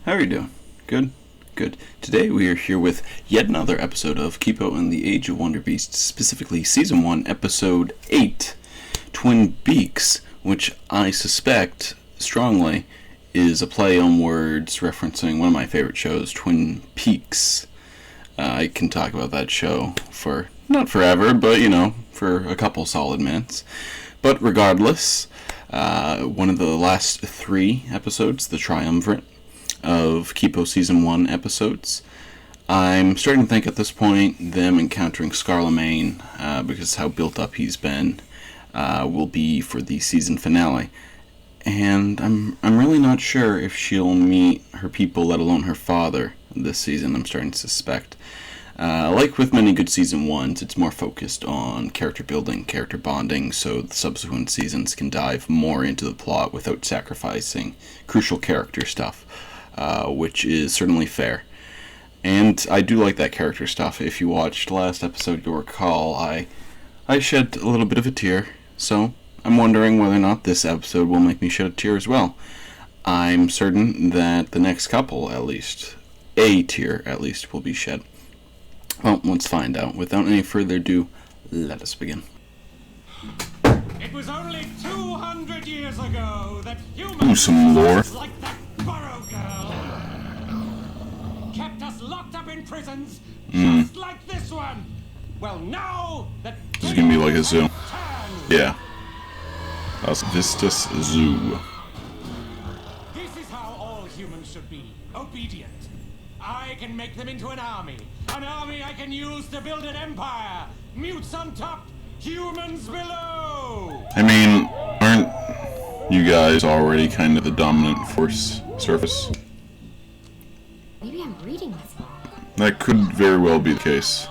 How are you doing? Good? Good. Today we are here with yet another episode of KIPO and the Age of Wonder Beasts, specifically Season 1, Episode 8, Twin Beaks, which I suspect, strongly, is a play on words referencing one of my favorite shows, Twin Peaks. I can talk about that show for, not forever, but, for a couple solid minutes. But regardless, one of the last 3 episodes, the triumvirate of KIPO Season 1 episodes, I'm starting to think at this point them encountering Scarlemagne, because how built up he's been, will be for the season finale. And I'm really not sure if she'll meet her people, let alone her father, this season. I'm starting to suspect. Like with many good Season 1s, it's more focused on character building, character bonding, so the subsequent seasons can dive more into the plot without sacrificing crucial character stuff, which is certainly fair. And I do like that character stuff. If you watched last episode, you'll recall I shed a little bit of a tear, so I'm wondering whether or not this episode will make me shed a tear as well. I'm certain that the next couple, at least, a tear at least, will be shed. Well, let's find out. Without any further ado, let us begin. It was only 200 years ago that humans some lore. like that Burrow girl kept us locked up in prisons just like this one. Well, now that this is gonna be like a zoo. Yeah. That's Vistus Zoo. This is how all humans should be. Obedient. I can make them into an army. An army I can use to build an empire. Mutes on top, humans below. I mean, aren't you guys already kind of the dominant force surface? Maybe I'm reading this wrong. That could very well be the case.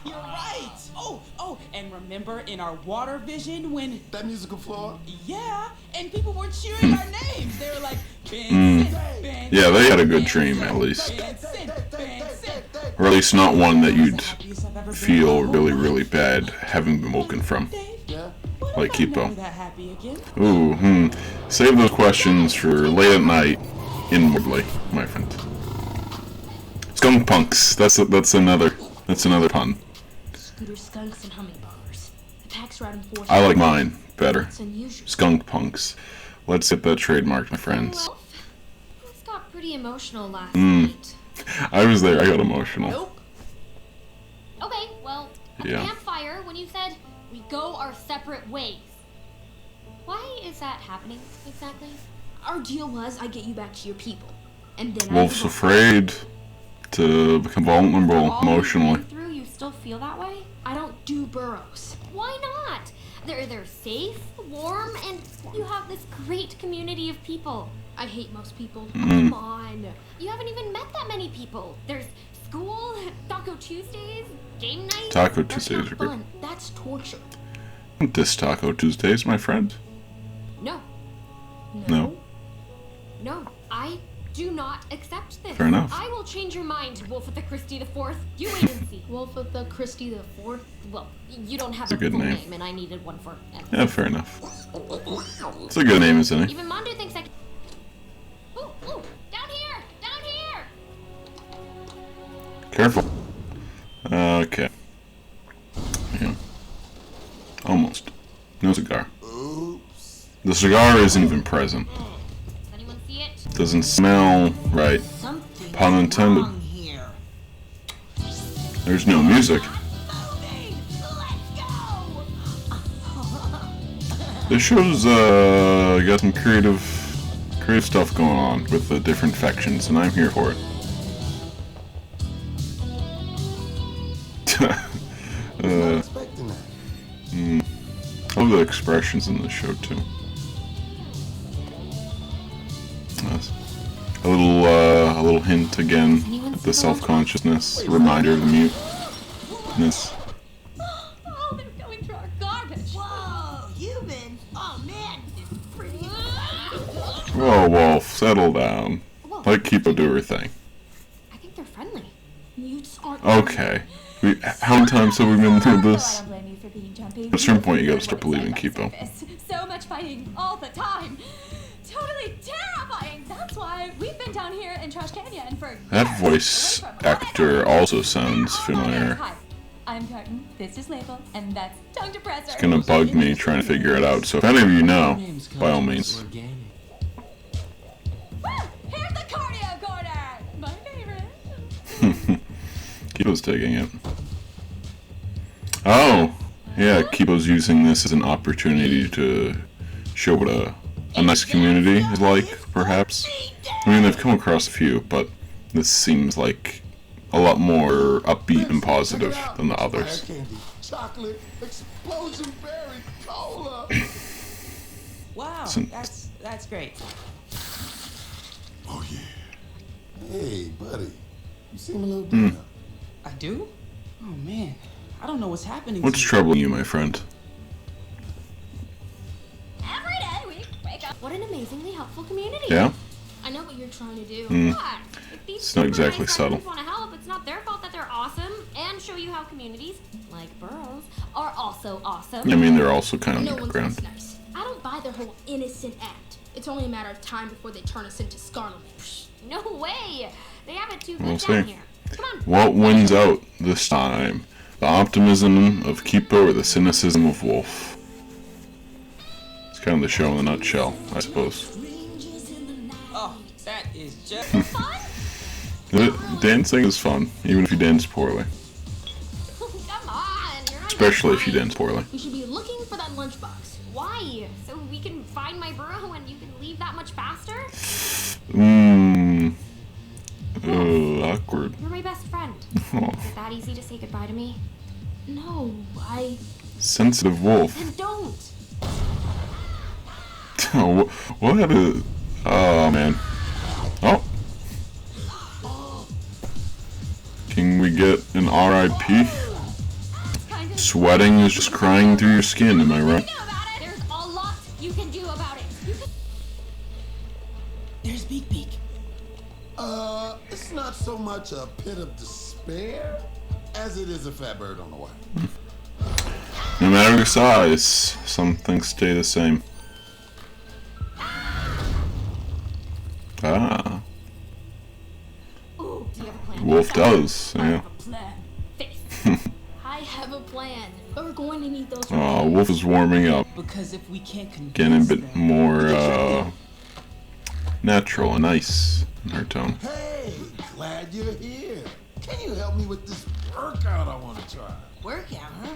You're right! Oh, and remember in our water vision when... That musical floor? Yeah, and people were cheering our names. They were like, Benson, Benson, Yeah, they had a good dream, at least. Benson, Benson. Or at least not one that you'd feel really, really bad having been woken from. Yeah. Like KIPO. That happy again? Ooh, Save those questions for late at night, inwardly, my friend. Skunk punks. That's another pun. Scooter skunks and hummingbirds. Attacks riding force. I like mine better. It's unusual. Skunk punks. Let's get that trademarked, my friends. This got pretty emotional last night. I was there. I got emotional. Nope. Okay, well, at the Yeah. campfire, when you said we go our separate ways. Why is that happening exactly? Our deal was I get you back to your people, and then Wolf's afraid to become vulnerable emotionally. Through, you still feel that way? I don't do burrows. Why not? They're safe, warm, and you have this great community of people. I hate most people. Come on. You haven't even met that many people. There's school, Taco Tuesdays, game nights. Taco That's Tuesdays not are good. fun. That's torture. This Taco Tuesdays, my friend. No. No. No, I do not accept this. Fair enough. I will change your mind, Wolf of the Christie the Fourth. You wait and see. Wolf of the Christie the Fourth. Well, you don't have a a good full name. and I needed one for Yeah, fair enough. It's a good name, isn't it? Even Mondo thinks I can... Ooh, down here! Down here! Careful. Okay. Yeah. Almost. No cigar. Oops. The cigar isn't even present. Does anyone see it? Doesn't smell right. Something Pun intended. wrong here. There's no music. This show's got some creative stuff going on with the different factions, and I'm here for it. Not expecting that. I love the expressions in this show too. Yes. A little hint again at the self-consciousness, reminder of the muteness. Oh, they're going through our garbage. Whoa, humans? Oh man, this is pretty. Whoa, Wolf, settle down. Let KIPO do her thing. I think they're friendly. Mutes aren't. Okay. How many times have we been through this? I don't blame you for being jumpy. At a certain point, you gotta start believing KIPO. So much fighting all the time. totally terrifying. That's why we've been down here in Trash Canyon for That years. voice Away from actor also sounds familiar. Hi, I'm Tartan. This is Label, and that's Tongue Depressor. It's gonna bug me trying to figure it out. So if any of you know, by all means. Woo! Here's the cardio corner. My favorite. Kipo's taking it. Oh, yeah, Kipo's using this as an opportunity to show what a nice community is like, perhaps. I mean, they've come across a few, but this seems like a lot more upbeat and positive than the others. Fire candy, chocolate, explosion berry, cola. Wow, Some- that's great. Oh yeah. Hey, buddy. You seem a little down. I do? Oh man, I don't know what's happening. What's to me. troubling you, my friend? Every day we wake up. What an amazingly helpful community. Yeah? I know what you're trying to do. What? If these It's not super exactly nice subtle. residents want to help, it's not their fault that they're awesome and show you how communities, like boroughs, are also awesome. I mean, they're also kind of No one's underground. this nice. I don't buy their whole innocent act. It's only a matter of time before they turn us into scarlet. No way. They have it too We'll good down see. here. Come on. What wins out this time? The optimism of Kipo or the cynicism of Wolf? It's kind of the show in a nutshell, I suppose. Oh, that is just Dancing is fun, even if you dance poorly. Come on. You're not Especially if you gonna dance poorly. We should be looking for that lunchbox. find- Why? So we can find my borough and you can leave that much faster? Awkward. You're my best friend. Oh, Is it that easy to say goodbye to me? No, sensitive Wolf. Then don't. Oh, what a... Oh, man. Oh. Can we get an RIP? Kind of Sweating is just crying through your skin, am I right? know about it. There's a lot you can do about it. You can... there's Beak. It's not so much a pit of despair as it is a fat bird on the wire. No matter your size, some things stay the same. Ah, Ooh, do you have a plan? Wolf does, yeah. plan. Face. I have a plan, but we're going to need those. Oh, Wolf is warming up, Because if we can't convince getting a bit them, more, natural and nice in her tone. Hey, glad you're here. Can you help me with this workout I want to try? workout, huh?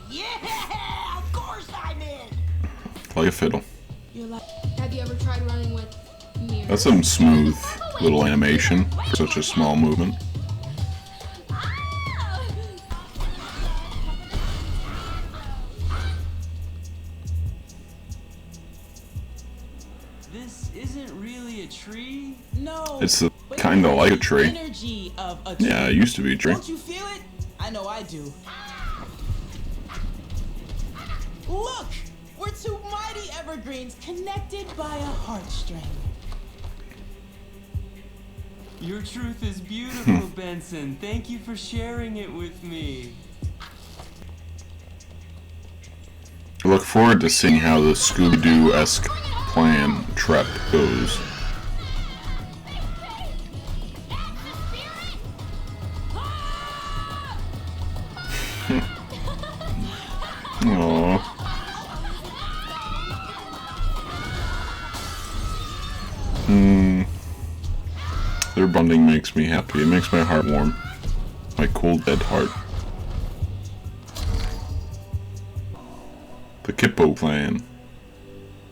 Yeah, of course I'm in. Like a fiddle. You're like, Have you ever tried running with mirrors? That's some smooth little animation for such a small movement. This isn't really a tree. no. It's but kind of it's like a the tree. Energy of a tree. Yeah, it used to be a tree. Don't you feel it? I know I do. Look, we're two mighty evergreens connected by a heartstring. Your truth is beautiful, Benson. Thank you for sharing it with me. I look forward to seeing how the Scooby-Doo-esque plan trap goes. Aww. Their bonding makes me happy. It makes my heart warm. My cold, dead heart. The KIPO plan.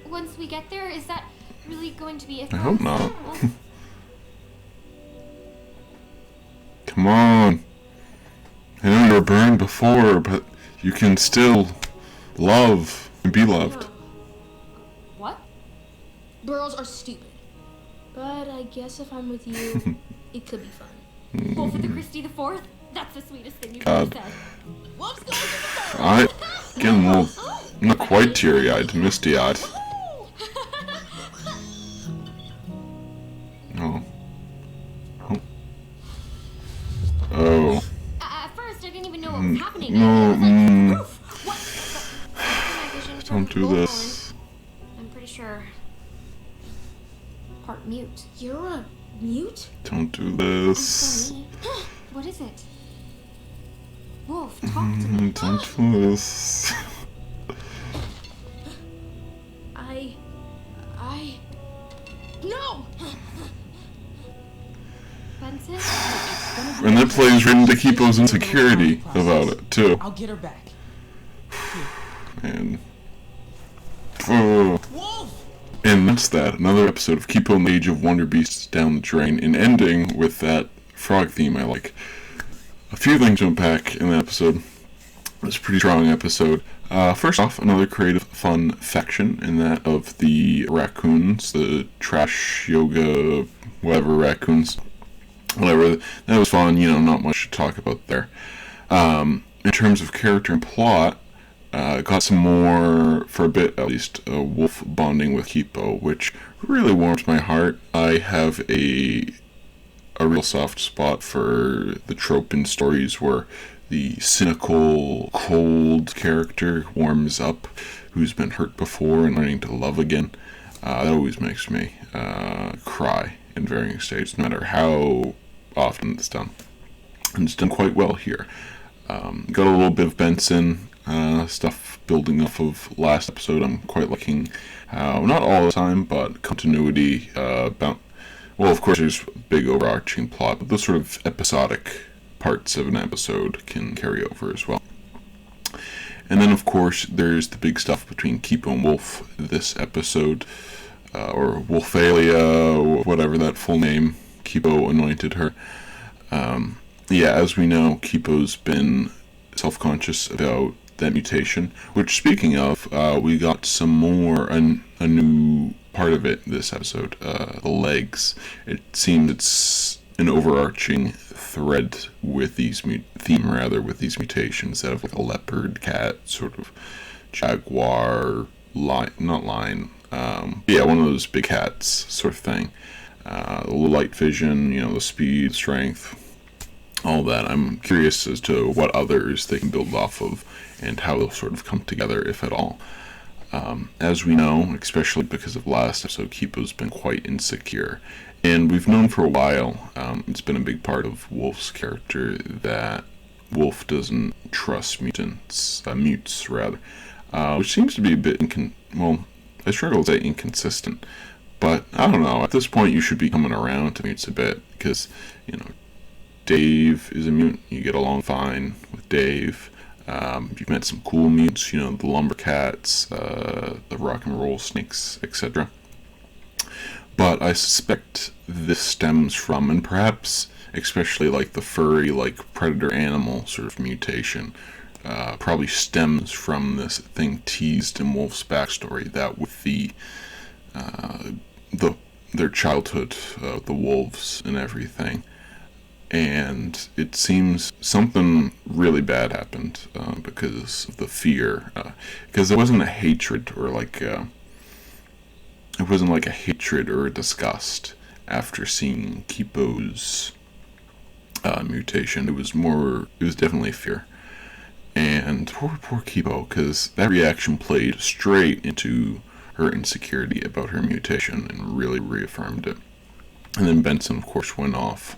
Once we get there, is that really going to be it? I hope not. Come on. I know you were burned before, but you can still love and be loved. What? Burrows are stupid. But I guess if I'm with you, it could be fun. Wolf of the Christie the Fourth? That's the sweetest thing you've God. ever said. Wolf's going to the burrow. Getting a little, not quite teary-eyed, misty-eyed. Oh. Oh. Oh. At first, I didn't even know what was happening. No, I was like, "Roof, what?" But my vision Don't from do Bullhorn, this. I'm pretty sure. mute. You're a mute? Don't do I'm this. sorry. What is it? Wolf, talk to me. Don't do this. No! Benson? And that plays right into KIPO's insecurity about it, too. I'll get her back. And... oh. Wolf! And that's that. Another episode of KIPO and the Age of Wonder Beasts down the drain, and ending with that frog theme I like. A few things to unpack in the episode. It was a pretty strong episode. First off, another creative, fun faction, in that of the raccoons, the trash yoga, whatever raccoons. Whatever. That was fun, not much to talk about there. In terms of character and plot, got some more, for a bit at least, Wolf bonding with KIPO, which really warms my heart. I have a real soft spot for the trope in stories where the cynical, cold character warms up, who's been hurt before and learning to love again. That always makes me cry in varying stages, no matter how often it's done. And it's done quite well here. Got a little bit of Benson stuff building off of last episode. I'm quite liking how, not all the time, but continuity about. Well, of course, there's a big overarching plot, but those sort of episodic parts of an episode can carry over as well. And then, of course, there's the big stuff between KIPO and Wolf this episode, or Wolfalia, or whatever that full name KIPO anointed her. Yeah, as we know, KIPO's been self-conscious about that mutation, which, speaking of, we got some more, a new part of it this episode, the legs. It seems it's an overarching thread with these with these mutations that have like a leopard, cat, sort of jaguar, not lion, yeah, one of those big cats sort of thing. The light vision, the speed, strength, all that. I'm curious as to what others they can build off of and how they'll sort of come together, if at all. As we know, especially because of last episode, KIPO's been quite insecure. And we've known for a while, it's been a big part of Wolf's character that Wolf doesn't trust mutes, which seems to be a bit, I struggle to say inconsistent. But, I don't know, at this point you should be coming around to mutes a bit, because, Dave is a mute, you get along fine with Dave. You've met some cool mutes, the Lumbercats, the Rock and Roll Snakes, etc. But I suspect this stems from, and perhaps especially like the furry, like predator animal sort of mutation, probably stems from this thing teased in Wolf's backstory, that with their childhood, the wolves and everything. And it seems something really bad happened because of the fear. Because it wasn't a hatred or it wasn't like a hatred or a disgust after seeing KIPO's mutation. It was definitely fear. And poor KIPO, because that reaction played straight into her insecurity about her mutation and really reaffirmed it. And then Benson, of course, went off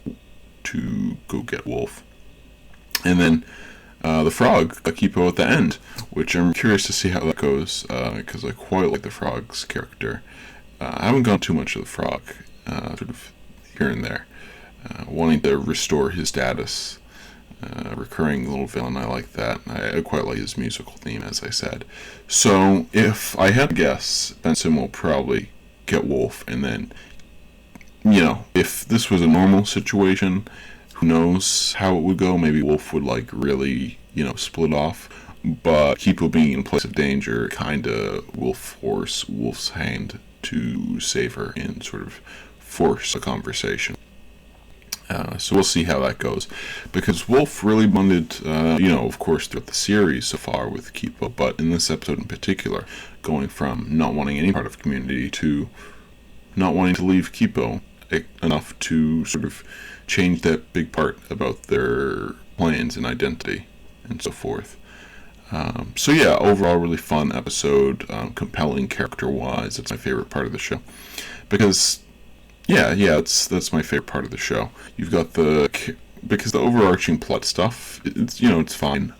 to go get Wolf. And then the frog, KIPO at the end, which I'm curious to see how that goes, because I quite like the frog's character. I haven't gone too much of the frog, sort of here and there, wanting to restore his status, recurring little villain. I like that. I quite like his musical theme, as I said. So if I had to guess, Benson will probably get Wolf, and then if this was a normal situation, who knows how it would go. Maybe Wolf would really, split off. But KIPO being in a place of danger kinda will force Wolf's hand to save her and sort of force a conversation. So we'll see how that goes. Because Wolf really bonded, of course, throughout the series so far with KIPO, but in this episode in particular, going from not wanting any part of community to not wanting to leave KIPO enough to sort of change that big part about their plans and identity and so forth. So yeah, overall really fun episode, compelling character-wise. It's my favorite part of the show. Because yeah, that's my favorite part of the show. You've got because the overarching plot stuff, it's fine.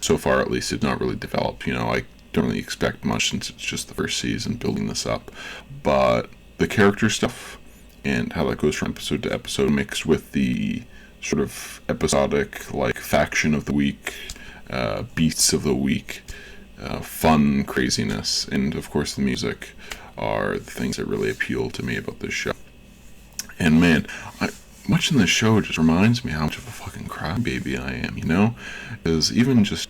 So far, at least, it's not really developed. I don't really expect much since it's just the first season building this up. But the character stuff and how that goes from episode to episode, mixed with the sort of episodic, like, faction of the week, beasts of the week, fun craziness, and of course the music are the things that really appeal to me about this show. And man, watching this show just reminds me how much of a fucking crybaby I am, because even just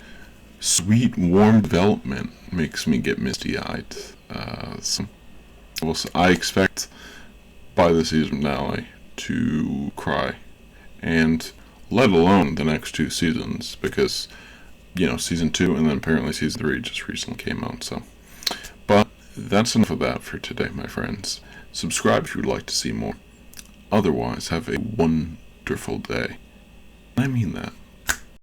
sweet, warm development makes me get misty-eyed. I expect by the season finale to cry, and let alone the next 2 seasons, because season 2 and then apparently season 3 just recently came out. So, but that's enough of that for today, my friends. Subscribe if you would like to see more. Otherwise, have a wonderful day. I mean that.